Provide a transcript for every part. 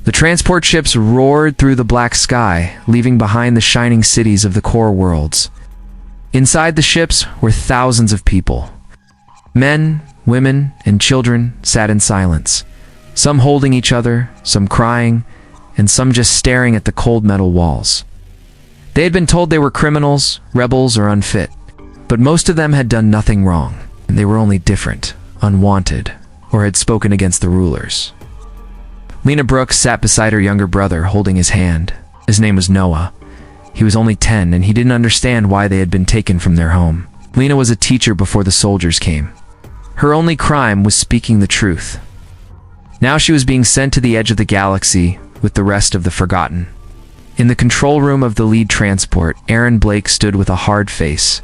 The transport ships roared through the black sky, leaving behind the shining cities of the core worlds. Inside the ships were thousands of people. Men, women, and children sat in silence, some holding each other, some crying, and some just staring at the cold metal walls. They had been told they were criminals, rebels, or unfit, but most of them had done nothing wrong. They were only different, unwanted, or had spoken against the rulers. Lena Brooks sat beside her younger brother, holding his hand. His name was Noah. He was only 10, and he didn't understand why they had been taken from their home. Lena was a teacher before the soldiers came. Her only crime was speaking the truth. Now she was being sent to the edge of the galaxy with the rest of the Forgotten. In the control room of the lead transport, Aaron Blake stood with a hard face.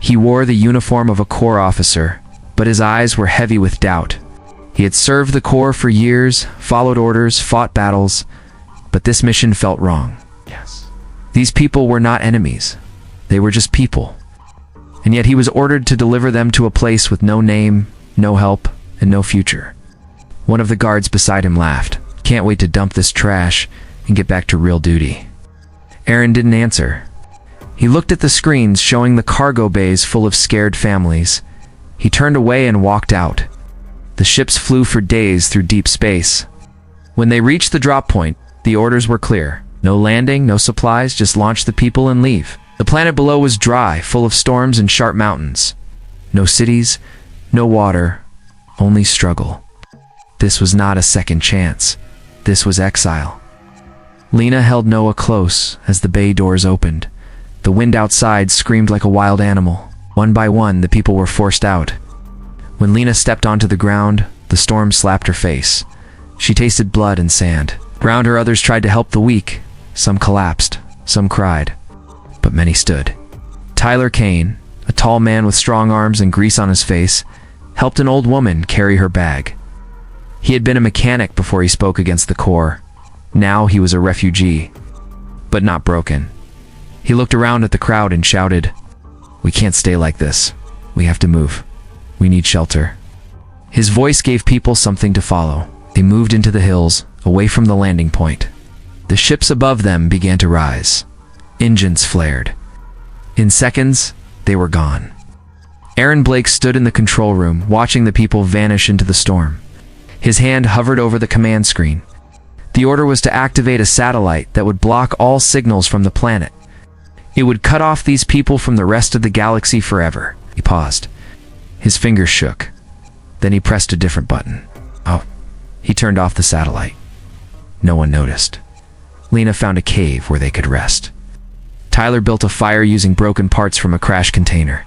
He wore the uniform of a Corps officer, but his eyes were heavy with doubt. He had served the Corps for years, followed orders, fought battles, but this mission felt wrong. Yes. These people were not enemies. They were just people. And yet he was ordered to deliver them to a place with no name, no help, and no future. One of the guards beside him laughed. "Can't wait to dump this trash and get back to real duty." Aaron didn't answer. He looked at the screens showing the cargo bays full of scared families. He turned away and walked out. The ships flew for days through deep space. When they reached the drop point, the orders were clear. No landing, no supplies, just launch the people and leave. The planet below was dry, full of storms and sharp mountains. No cities, no water, only struggle. This was not a second chance. This was exile. Lena held Noah close as the bay doors opened. The wind outside screamed like a wild animal. One by one, the people were forced out. When Lena stepped onto the ground, the storm slapped her face. She tasted blood and sand. Around her, others tried to help the weak. Some collapsed, some cried, but many stood. Tyler Kane, a tall man with strong arms and grease on his face, helped an old woman carry her bag. He had been a mechanic before he spoke against the Corps. Now he was a refugee, but not broken. He looked around at the crowd and shouted, "We can't stay like this. We have to move. We need shelter." His voice gave people something to follow. They moved into the hills, away from the landing point. The ships above them began to rise. Engines flared. In seconds, they were gone. Aaron Blake stood in the control room, watching the people vanish into the storm. His hand hovered over the command screen. The order was to activate a satellite that would block all signals from the planet. It would cut off these people from the rest of the galaxy forever. He paused. His fingers shook. Then he pressed a different button. Oh, he turned off the satellite. No one noticed. Lena found a cave where they could rest. Tyler built a fire using broken parts from a crash container.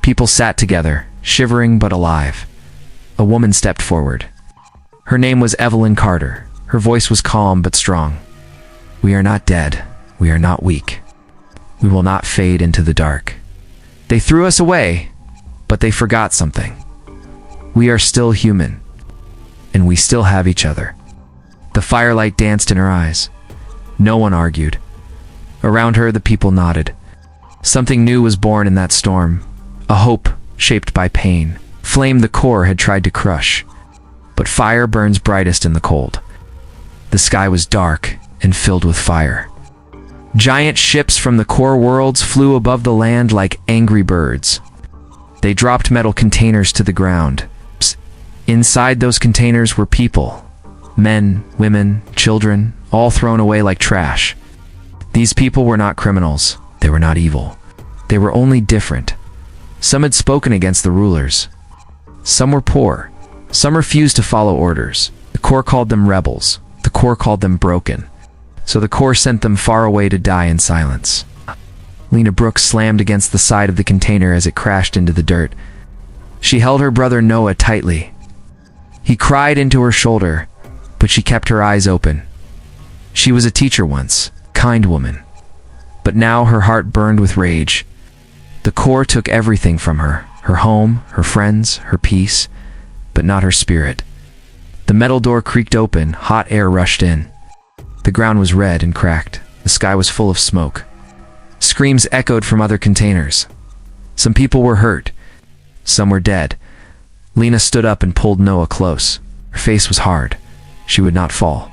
People sat together, shivering but alive. A woman stepped forward. Her name was Evelyn Carter. Her voice was calm but strong. "We are not dead. We are not weak. We will not fade into the dark. They threw us away, but they forgot something. We are still human, and we still have each other." The firelight danced in her eyes. No one argued. Around her, the people nodded. Something new was born in that storm, a hope shaped by pain. Flame the Corps had tried to crush, but fire burns brightest in the cold. The sky was dark and filled with fire. Giant ships from the core worlds flew above the land like angry birds. They dropped metal containers to the ground. Inside those containers were people. Men, women, children, all thrown away like trash. These people were not criminals. They were not evil. They were only different. Some had spoken against the rulers. Some were poor. Some refused to follow orders. The Corps called them rebels. The Corps called them broken. So the Corps sent them far away to die in silence. Lena Brooks slammed against the side of the container as it crashed into the dirt. She held her brother Noah tightly. He cried into her shoulder, but she kept her eyes open. She was a teacher once, kind woman. But now her heart burned with rage. The Corps took everything from her, her home, her friends, her peace, but not her spirit. The metal door creaked open, hot air rushed in. The ground was red and cracked. The sky was full of smoke. Screams echoed from other containers. Some people were hurt. Some were dead. Lena stood up and pulled Noah close. Her face was hard. She would not fall.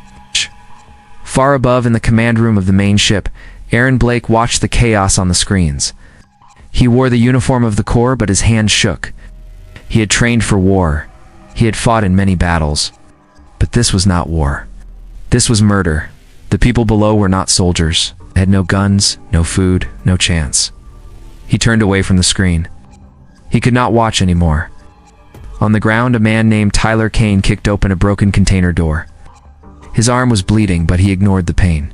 Far above in the command room of the main ship, Aaron Blake watched the chaos on the screens. He wore the uniform of the Corps, but his hands shook. He had trained for war. He had fought in many battles. But this was not war. This was murder. The people below were not soldiers. They had no guns, no food, no chance. He turned away from the screen. He could not watch anymore. On the ground, a man named Tyler Kane kicked open a broken container door. His arm was bleeding, but he ignored the pain.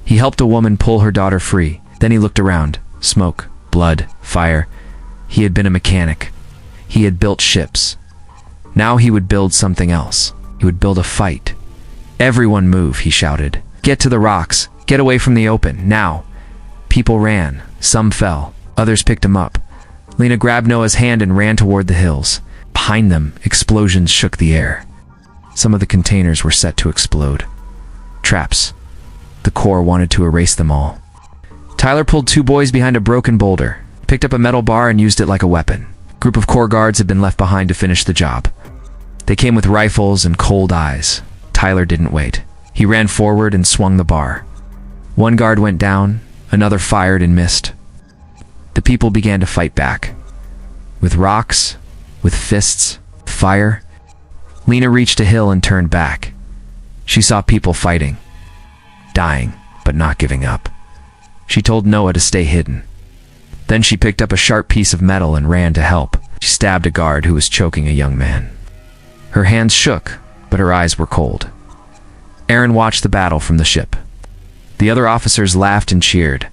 He helped a woman pull her daughter free. Then he looked around. Smoke, blood, fire. He had been a mechanic. He had built ships. Now he would build something else. He would build a fight. "Everyone move," he shouted. "Get to the rocks. Get away from the open, now." People ran. Some fell. Others picked him up. Lena grabbed Noah's hand and ran toward the hills. Behind them, explosions shook the air. Some of the containers were set to explode. Traps. The Corps wanted to erase them all. Tyler pulled two boys behind a broken boulder, picked up a metal bar and used it like a weapon. A group of Corps guards had been left behind to finish the job. They came with rifles and cold eyes. Tyler didn't wait. He ran forward and swung the bar. One guard went down, another fired and missed. The people began to fight back. With rocks, with fists, fire. Lena reached a hill and turned back. She saw people fighting, dying, but not giving up. She told Noah to stay hidden. Then she picked up a sharp piece of metal and ran to help. She stabbed a guard who was choking a young man. Her hands shook, but her eyes were cold. Aaron watched the battle from the ship. The other officers laughed and cheered.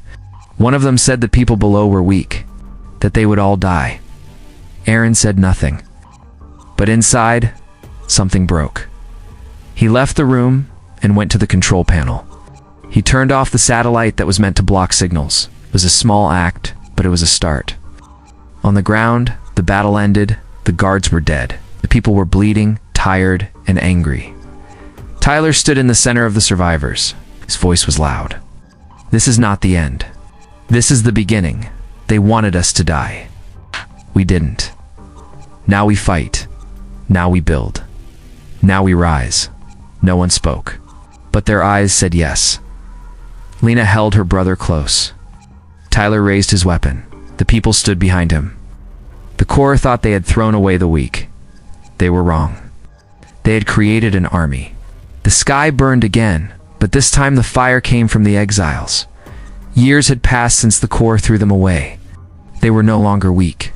One of them said the people below were weak, that they would all die. Aaron said nothing. But inside, something broke. He left the room and went to the control panel. He turned off the satellite that was meant to block signals. It was a small act, but it was a start. On the ground, the battle ended. The guards were dead. The people were bleeding, tired, and angry. Tyler stood in the center of the survivors. His voice was loud. "This is not the end. This is the beginning. They wanted us to die. We didn't. Now we fight. Now we build. Now we rise." No one spoke, but their eyes said yes. Lena held her brother close. Tyler raised his weapon. The people stood behind him. The Corps thought they had thrown away the weak. They were wrong. They had created an army. The sky burned again, but this time the fire came from the exiles. Years had passed since the Corps threw them away. They were no longer weak.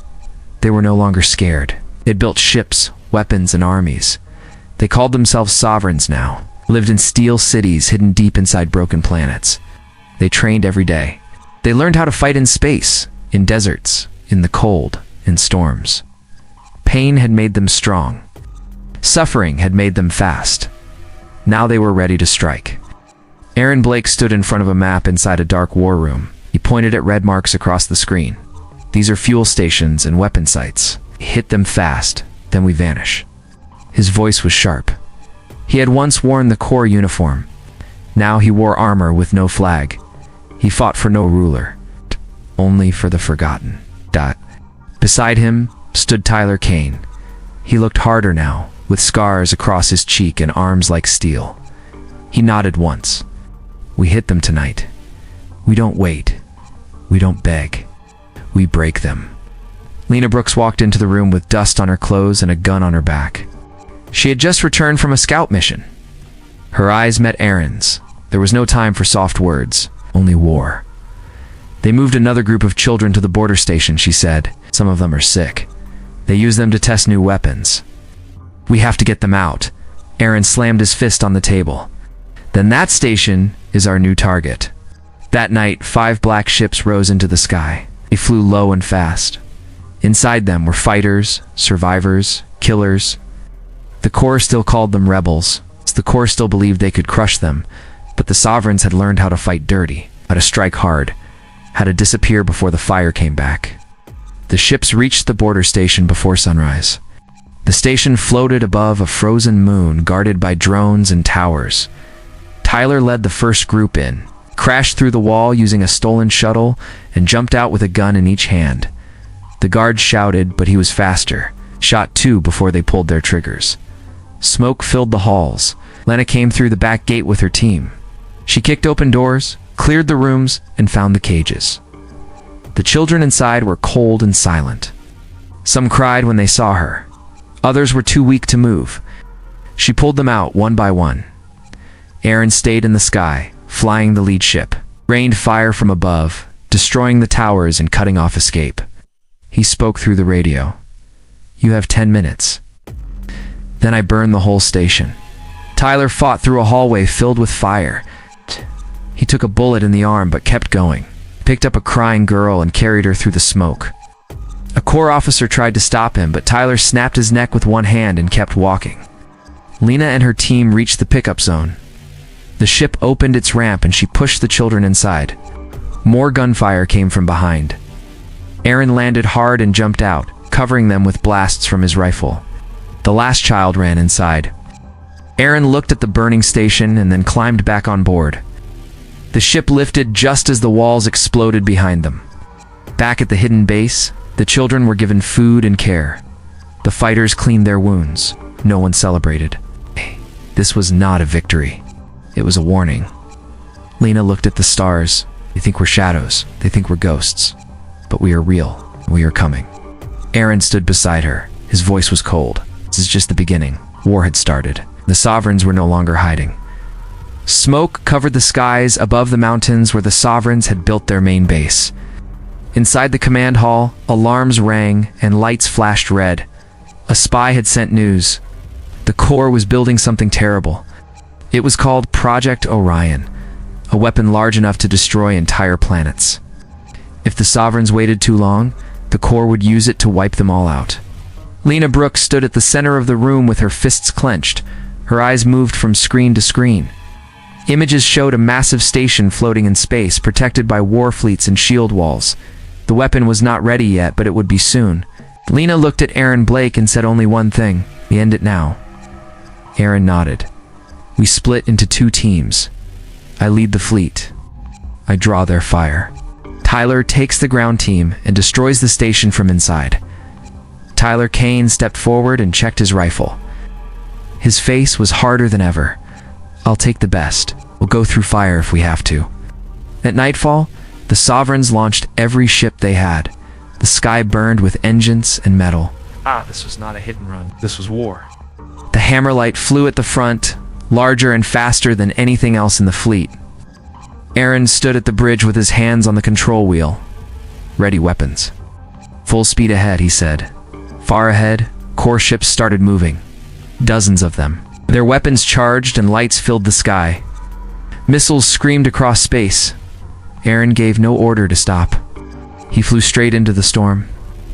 They were no longer scared. They had built ships, weapons, and armies. They called themselves sovereigns now, lived in steel cities hidden deep inside broken planets. They trained every day. They learned how to fight in space, in deserts, in the cold, in storms. Pain had made them strong. Suffering had made them fast. Now they were ready to strike. Aaron Blake stood in front of a map inside a dark war room. He pointed at red marks across the screen. "These are fuel stations and weapon sites. Hit them fast, then we vanish." His voice was sharp. He had once worn the Corps uniform. Now he wore armor with no flag. He fought for no ruler, only for the forgotten. Beside him stood Tyler Kane. He looked harder now, with scars across his cheek and arms like steel. He nodded once. "We hit them tonight. We don't wait. We don't beg. We break them." Lena Brooks walked into the room with dust on her clothes and a gun on her back. She had just returned from a scout mission. Her eyes met Aaron's. There was no time for soft words, only war. "They moved another group of children to the border station," she said. "Some of them are sick. They use them to test new weapons. We have to get them out." Aaron slammed his fist on the table. "Then that station is our new target." That night, 5 black ships rose into the sky. They flew low and fast. Inside them were fighters, survivors, killers. The Corps still called them rebels. The Corps still believed they could crush them, but the sovereigns had learned how to fight dirty, how to strike hard, how to disappear before the fire came back. The ships reached the border station before sunrise. The station floated above a frozen moon guarded by drones and towers. Tyler led the first group in, crashed through the wall using a stolen shuttle, and jumped out with a gun in each hand. The guards shouted, but he was faster, shot 2 before they pulled their triggers. Smoke filled the halls. Lena came through the back gate with her team. She kicked open doors, cleared the rooms, and found the cages. The children inside were cold and silent. Some cried when they saw her. Others were too weak to move. She pulled them out one by one. Aaron stayed in the sky, flying the lead ship, rained fire from above, destroying the towers and cutting off escape. He spoke through the radio. "You have 10 minutes. Then I burned the whole station." Tyler fought through a hallway filled with fire. He took a bullet in the arm but kept going. Picked up a crying girl and carried her through the smoke. A Corps officer tried to stop him, but Tyler snapped his neck with one hand and kept walking. Lena and her team reached the pickup zone. The ship opened its ramp and she pushed the children inside. More gunfire came from behind. Aaron landed hard and jumped out, covering them with blasts from his rifle. The last child ran inside. Aaron looked at the burning station and then climbed back on board. The ship lifted just as the walls exploded behind them. Back at the hidden base, the children were given food and care. The fighters cleaned their wounds. No one celebrated. This was not a victory. It was a warning. Lena looked at the stars. They think we're shadows. They think we're ghosts. But we are real. We are coming. Aaron stood beside her. His voice was cold. This is just the beginning. War had started. The sovereigns were no longer hiding. Smoke covered the skies above the mountains where the sovereigns had built their main base. Inside the command hall, alarms rang and lights flashed red. A spy had sent news. The Corps was building something terrible. It was called Project Orion, a weapon large enough to destroy entire planets. If the sovereigns waited too long, the Corps would use it to wipe them all out. Lena Brooks stood at the center of the room with her fists clenched. Her eyes moved from screen to screen. Images showed a massive station floating in space, protected by war fleets and shield walls. The weapon was not ready yet, but it would be soon. Lena looked at Aaron Blake and said only one thing: "We end it now." Aaron nodded. "We split into 2 teams. I lead the fleet. I draw their fire." Tyler takes the ground team and destroys the station from inside. Tyler Kane stepped forward and checked his rifle. His face was harder than ever. "I'll take the best. We'll go through fire if we have to." At nightfall, the Sovereigns launched every ship they had. The sky burned with engines and metal. This was not a hit and run. This was war. The Hammerlight flew at the front, larger and faster than anything else in the fleet. Aaron stood at the bridge with his hands on the control wheel. "Ready weapons." "Full speed ahead," he said. Far ahead, Corps ships started moving. Dozens of them. Their weapons charged and lights filled the sky. Missiles screamed across space. Aaron gave no order to stop. He flew straight into the storm.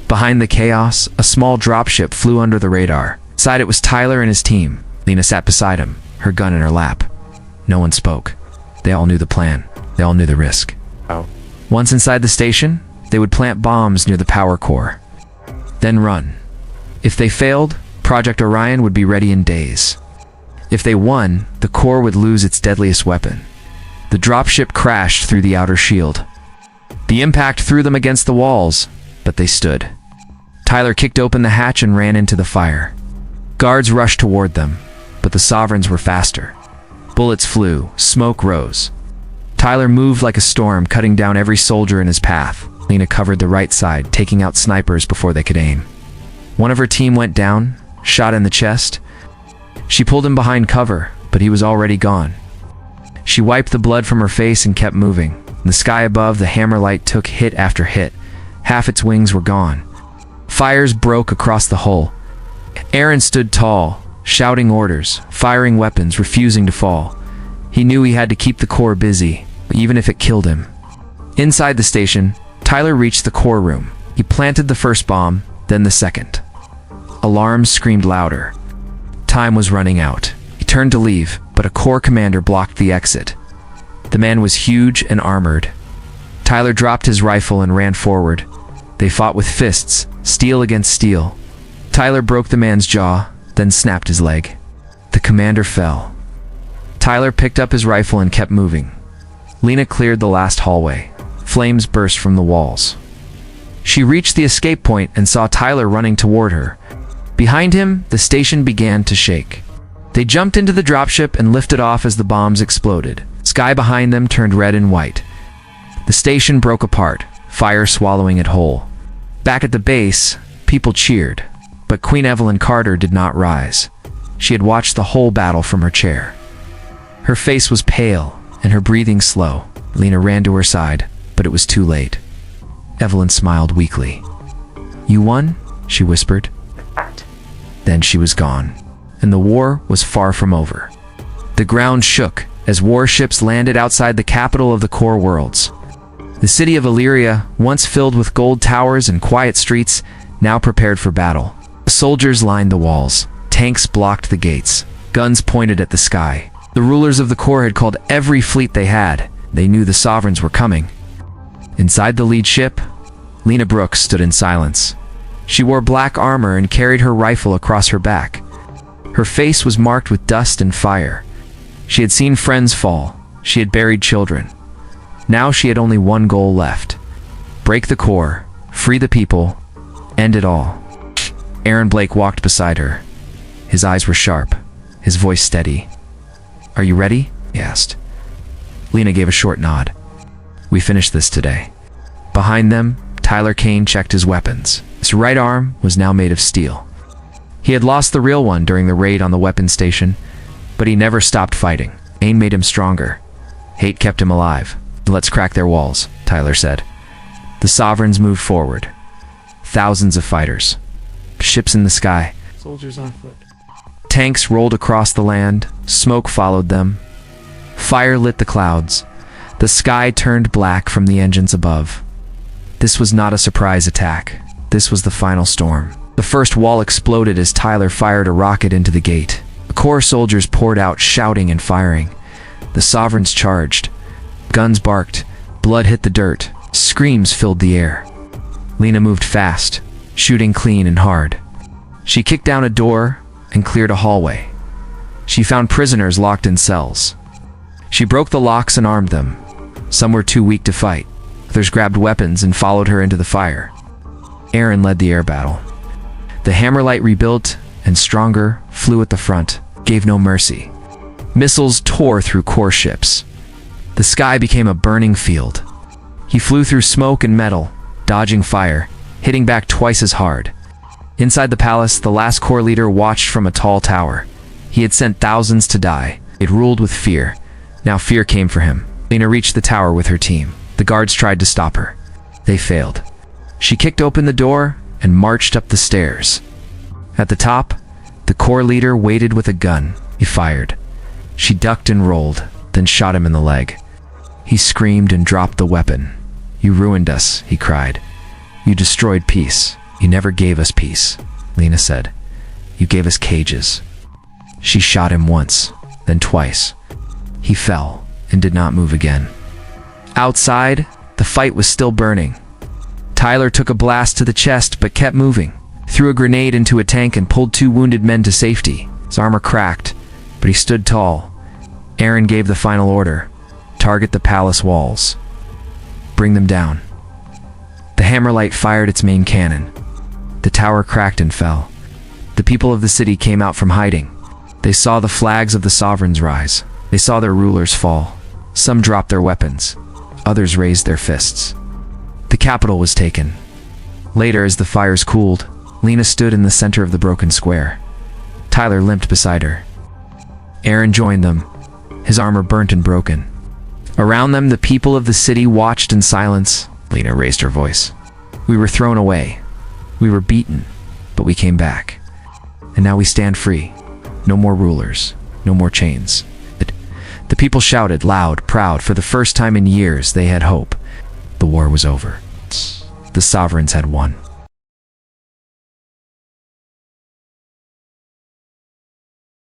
Behind the chaos, a small dropship flew under the radar. Inside it was Tyler and his team. Lena sat beside him, her gun in her lap. No one spoke. They all knew the plan. They all knew the risk. Once inside the station, they would plant bombs near the power core. Then run. If they failed, Project Orion would be ready in days. If they won, the Corps would lose its deadliest weapon. The dropship crashed through the outer shield. The impact threw them against the walls, but they stood. Tyler kicked open the hatch and ran into the fire. Guards rushed toward them, but the Sovereigns were faster. Bullets flew, smoke rose. Tyler moved like a storm, cutting down every soldier in his path. Lena covered the right side, taking out snipers before they could aim. One of her team went down, shot in the chest. She pulled him behind cover, but he was already gone. She wiped the blood from her face and kept moving. In the sky above, the Hammerlight took hit after hit. Half its wings were gone. Fires broke across the hull. Aaron stood tall, shouting orders, firing weapons, refusing to fall. He knew he had to keep the Corps busy, even if it killed him. Inside the station, Tyler reached the Corps room. He planted the first bomb, then the second. Alarms screamed louder. Time was running out. He turned to leave, but a Corps commander blocked the exit. The man was huge and armored. Tyler dropped his rifle and ran forward. They fought with fists, steel against steel. Tyler broke the man's jaw, then snapped his leg. The commander fell. Tyler picked up his rifle and kept moving. Lena cleared the last hallway. Flames burst from the walls. She reached the escape point and saw Tyler running toward her. Behind him, the station began to shake. They jumped into the dropship and lifted off as the bombs exploded. Sky behind them turned red and white. The station broke apart, fire swallowing it whole. Back at the base, people cheered, but Queen Evelyn Carter did not rise. She had watched the whole battle from her chair. Her face was pale, and her breathing slow. Lena ran to her side, but it was too late. Evelyn smiled weakly. "You won?" she whispered. Then she was gone, and the war was far from over. The ground shook as warships landed outside the capital of the core worlds. The city of Illyria, once filled with gold towers and quiet streets, now prepared for battle. Soldiers lined the walls. Tanks blocked the gates. Guns pointed at the sky. The rulers of the core had called every fleet they had. They knew the sovereigns were coming. Inside the lead ship, Lena Brooks stood in silence. She wore black armor and carried her rifle across her back. Her face was marked with dust and fire. She had seen friends fall. She had buried children. Now she had only one goal left. Break the core, free the people, end it all. Aaron Blake walked beside her. His eyes were sharp, his voice steady. "Are you ready?" he asked. Lena gave a short nod. "We finished this today." Behind them, Tyler Kane checked his weapons. His right arm was now made of steel. He had lost the real one during the raid on the weapons station, but he never stopped fighting. Ain made him stronger. Hate kept him alive. "Let's crack their walls," Tyler said. The Sovereigns moved forward. Thousands of fighters. Ships in the sky. Soldiers on foot. Tanks rolled across the land. Smoke followed them. Fire lit the clouds. The sky turned black from the engines above. This was not a surprise attack. This was the final storm. The first wall exploded as Tyler fired a rocket into the gate. The core soldiers poured out, shouting and firing. The Sovereigns charged. Guns barked. Blood hit the dirt. Screams filled the air. Lena moved fast, shooting clean and hard. She kicked down a door and cleared a hallway. She found prisoners locked in cells. She broke the locks and armed them. Some were too weak to fight. Others grabbed weapons and followed her into the fire. Aaron led the air battle. The Hammerlight rebuilt and stronger flew at the front, gave no mercy. Missiles tore through core ships. The sky became a burning field. He flew through smoke and metal, dodging fire, hitting back twice as hard. Inside the palace, the last core leader watched from a tall tower. He had sent thousands to die. It ruled with fear. Now fear came for him. Lena reached the tower with her team. The guards tried to stop her. They failed. She kicked open the door and marched up the stairs. At the top, the core leader waited with a gun. He fired. She ducked and rolled, then shot him in the leg. He screamed and dropped the weapon. "You ruined us," he cried. "You destroyed peace. You never gave us peace," Lena said. "You gave us cages." She shot him once, then twice. He fell and did not move again. Outside, the fight was still burning. Tyler took a blast to the chest but kept moving, threw a grenade into a tank and pulled 2 wounded men to safety. His armor cracked, but he stood tall. Aaron gave the final order. "Target the palace walls. Bring them down." The Hammerlight fired its main cannon. The tower cracked and fell. The people of the city came out from hiding. They saw the flags of the Sovereigns rise. They saw their rulers fall. Some dropped their weapons. Others raised their fists. The capital was taken. Later, as the fires cooled, Lena stood in the center of the broken square. Tyler limped beside her. Aaron joined them, his armor burnt and broken. Around them, the people of the city watched in silence. Lena raised her voice. "We were thrown away. We were beaten, but we came back. And now we stand free. No more rulers, no more chains." The people shouted, loud, proud. For the first time in years, they had hope. The war was over. The Sovereigns had won.